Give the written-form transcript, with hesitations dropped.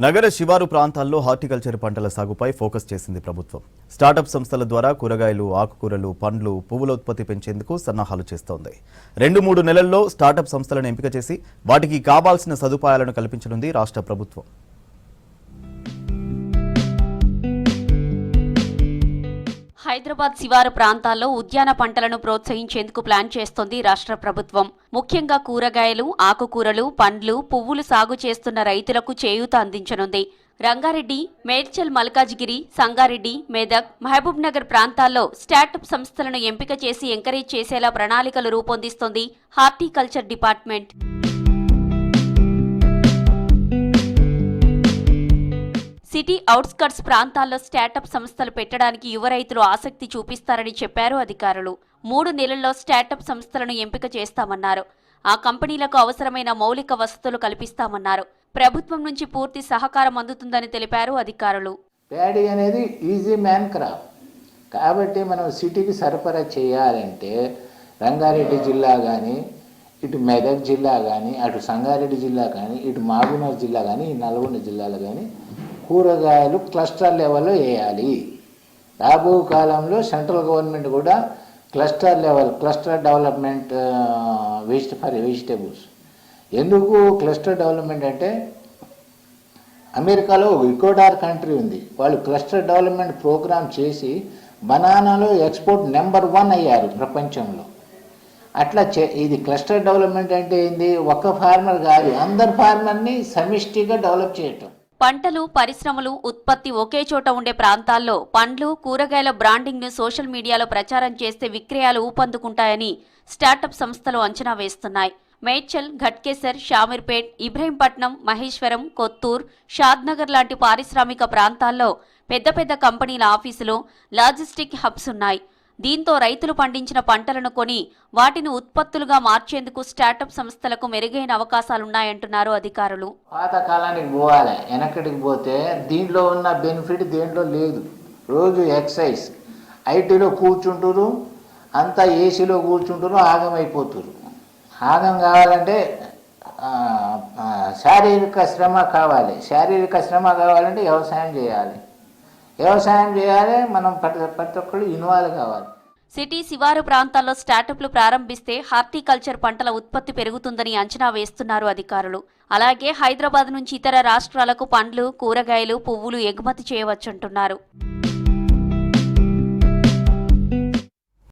నగర శివారు ప్రాంతాల్లో హార్టికల్చర్ పంటల సాగుపై ఫోకస్ చేసింది ప్రభుత్వం. స్టార్టప్ సంస్థల ద్వారా కూరగాయలు, ఆకుకూరలు, పండ్లు, పువ్వుల ఉత్పత్తి పెంచేందుకు సన్నాహాలు చేస్తోంది. 2-3 నెలల్లో స్టార్టప్ సంస్థలను ఎంపిక చేసి వాటికి కావాల్సిన సదుపాయాలను కల్పించనుంది రాష్ట్ర ప్రభుత్వం. హైదరాబాద్ శివారు ప్రాంతాల్లో ఉద్యాన పంటలను ప్రోత్సహించేందుకు ప్లాన్ చేస్తోంది రాష్ట్ర ప్రభుత్వం. ముఖ్యంగా కూరగాయలు, ఆకుకూరలు, పండ్లు, పువ్వులు సాగు చేస్తున్న రైతులకు చేయూత అందించనుంది. రంగారెడ్డి, మేడ్చల్, మల్కాజిగిరి, సంగారెడ్డి, మెదక్, మహబూబ్ నగర్ ప్రాంతాల్లో స్టార్టప్ సంస్థలను ఎంపిక చేసి ఎంకరేజ్ చేసేలా ప్రణాళికలు రూపొందిస్తోంది హార్టికల్చర్ డిపార్ట్మెంట్. సిటీ అవుట్స్కట్స్ ప్రాంతాల్లో స్టార్టప్ సంస్థలు పెట్టడానికి యువ రైతులు ఆసక్తి చూపిస్తారని చెప్పారు అధికారులు. 3 నెలల్లో స్టార్టప్ సంస్థలను ఎంపిక చేస్తామన్నారు. ఆ కంపెనీలకు అవసరమైన మౌలిక వసతులు కల్పిస్తామన్నారు. ప్రభుత్వం నుంచి పూర్తి సహకారం అందుతుందని తెలిపారు అధికారులు. ప్యాడీ అనేది ఈజీ మ్యాన్ క్రాప్ కాబట్టి మనం సిటీకి సరఫరా చేయాలంటే రంగారెడ్డి జిల్లా కానీ, ఇటు మెదక్ జిల్లా కానీ, అటు సంగారెడ్డి జిల్లా కానీ, ఇటు మహబూబ్నగర్ జిల్లా కానీ, ఈ నల్గొండ జిల్లాలో కానీ కూరగాయలు క్లస్టర్ లెవెల్లో వేయాలి. రాబో కాలంలో సెంట్రల్ గవర్నమెంట్ కూడా క్లస్టర్ డెవలప్మెంట్ ఫర్ వెజిటేబుల్స్. ఎందుకు క్లస్టర్ డెవలప్మెంట్ అంటే అమెరికాలో ఈక్వెడార్ కంట్రీ ఉంది. వాళ్ళు క్లస్టర్ డెవలప్మెంట్ ప్రోగ్రామ్ చేసి బనానాలో ఎక్స్పోర్ట్ నెంబర్ 1 అయ్యారు ప్రపంచంలో. అట్లా ఇది క్లస్టర్ డెవలప్మెంట్ అంటే ఏంది? ఒక్క ఫార్మర్ కాదు, అందరు ఫార్మర్ని సమిష్టిగా డెవలప్ చేయటం. పంటలు, పరిశ్రమలు, ఉత్పత్తి ఒకే చోట ఉండే ప్రాంతాల్లో పండ్లు, కూరగాయల బ్రాండింగ్ను సోషల్ మీడియాలో ప్రచారం చేస్తే విక్రయాలు ఊపందుకుంటాయని స్టార్టప్ సంస్థలు అంచనా వేస్తున్నాయి. మేడ్చల్, ఘట్కేసర్, షామీర్పేట్, ఇబ్రహీంపట్నం, మహేశ్వరం, కొత్తూర్, షాద్నగర్ లాంటి పారిశ్రామిక ప్రాంతాల్లో పెద్ద పెద్ద కంపెనీల ఆఫీసులు, లాజిస్టిక్ హబ్స్ ఉన్నాయి. దీంతో రైతులు పండించిన పంటలను కొని వాటిని ఉత్పత్తులుగా మార్చేందుకు స్టార్టప్ సంస్థలకు మెరుగైన అవకాశాలున్నాయంటున్నారు అధికారులు. పాత కాలానికి పోవాలి, వెనకటికి పోతే దీంట్లో ఉన్న బెనిఫిట్ దేంట్లో లేదు. రోజు ఎక్సైజ్, ఐటీలో కూర్చుంటారు, అంతా ఏసీలో కూర్చుంటారు, ఆగమైపోతారు. ఆగం కావాలంటే శారీరక శ్రమ కావాలి. శారీరక శ్రమ కావాలంటే వ్యవసాయం చేయాలి. మనం ప్రతి ఒక్కళ్ళు ఇన్వాల్వ్ కావాలి. సిటీ శివారు ప్రాంతాల్లో స్టార్టప్లు ప్రారంభిస్తే హార్టికల్చర్ పంటల ఉత్పత్తి పెరుగుతుందని అంచనా వేస్తున్నారు అధికారులు. అలాగే హైదరాబాద్ నుంచి ఇతర రాష్ట్రాలకు పండ్లు, కూరగాయలు, పువ్వులు ఎగుమతి చేయవచ్చంటున్నారు.